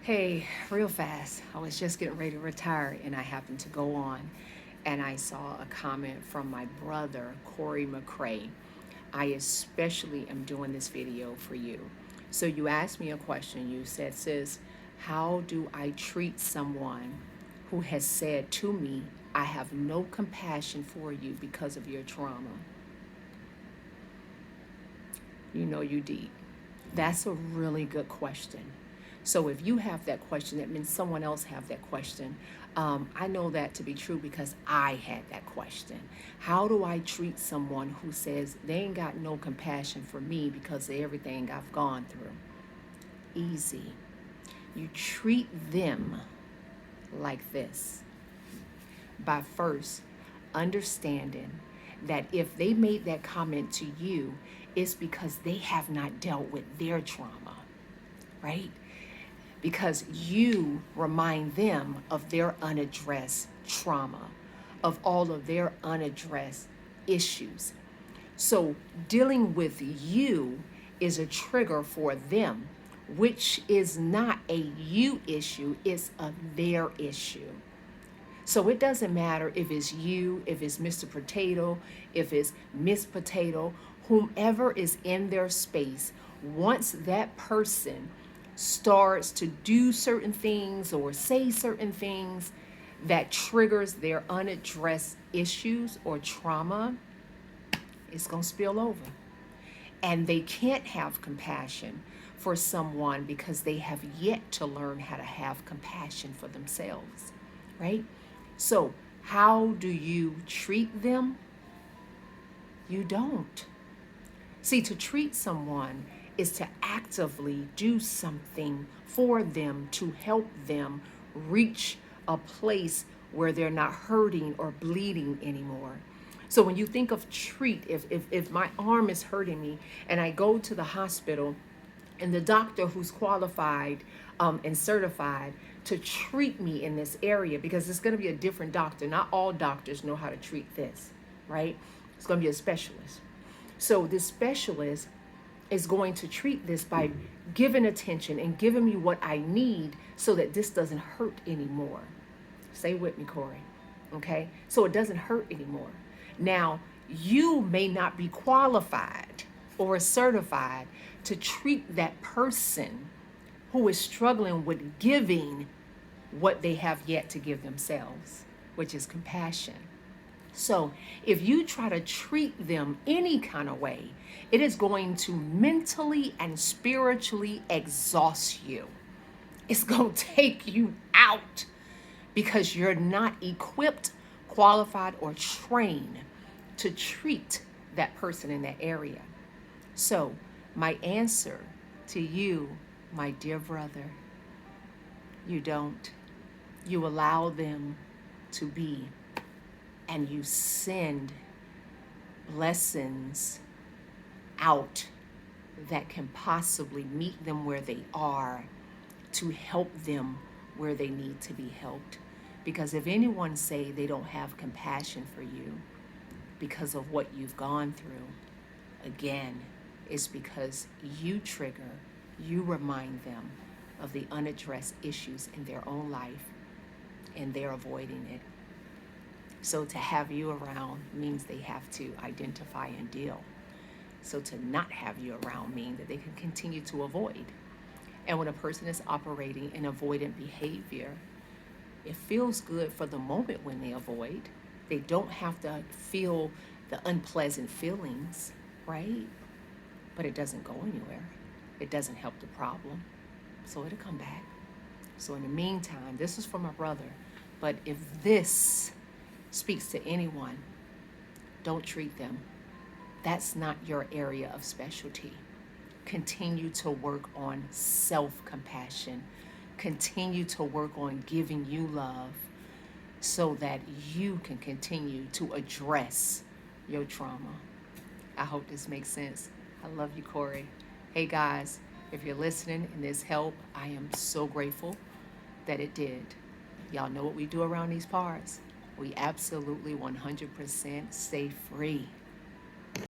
Hey, real fast. I was just getting ready to retire and I happened to go on and I saw a comment from my brother, Corey McCray. I especially am doing this video for you. So you asked me a question. You said, sis, how do I treat someone who has said to me, I have no compassion for you because of your trauma? You know you deep. That's a really good question. So if you have that question, that means someone else have that question. I know that to be true because I had that question. How do I treat someone who says they ain't got no compassion for me because of everything I've gone through? Easy. You treat them like this by first understanding that if they made that comment to you, it's because they have not dealt with their trauma, right? Because you remind them of their unaddressed trauma, of all of their unaddressed issues. So dealing with you is a trigger for them, which is not a you issue, it's a their issue. So it doesn't matter if it's you, if it's Mr. Potato, if it's Miss Potato, whomever is in their space, once that person starts to do certain things or say certain things that triggers their unaddressed issues or trauma, it's going to spill over. And they can't have compassion for someone because they have yet to learn how to have compassion for themselves, right? So, how do you treat them? You don't. See, to treat someone is to actively do something for them to help them reach a place where they're not hurting or bleeding anymore. So when you think of treat, if my arm is hurting me and I go to the hospital and the doctor who's qualified and certified to treat me in this area, because it's going to be a different doctor. Not all doctors know how to treat this, right? It's going to be a specialist. So this specialist is going to treat this by giving attention and giving me what I need so that this doesn't hurt anymore. Stay with me, Corey. Okay? So it doesn't hurt anymore. Now, you may not be qualified or certified to treat that person who is struggling with giving what they have yet to give themselves, which is compassion. So if you try to treat them any kind of way, it is going to mentally and spiritually exhaust you. It's going to take you out because you're not equipped, qualified, or trained to treat that person in that area. So my answer to you, my dear brother, you don't. You allow them to be, and you send blessings out that can possibly meet them where they are to help them where they need to be helped. Because if anyone say they don't have compassion for you because of what you've gone through, again, it's because you trigger, you remind them of the unaddressed issues in their own life and they're avoiding it. So to have you around means they have to identify and deal. So to not have you around means that they can continue to avoid. And when a person is operating in avoidant behavior, it feels good for the moment when they avoid. They don't have to feel the unpleasant feelings, right? But it doesn't go anywhere. It doesn't help the problem. So it'll come back. So in the meantime, this is for my brother. But if this speaks to anyone, don't treat them. That's not your area of specialty. Continue to work on self-compassion. Continue to work on giving you love so that you can continue to address your trauma. I hope this makes sense. I love you, Corey. Hey guys, if you're listening and this helped, I am so grateful that it did. Y'all know what we do around these parts. We absolutely 100% stay free.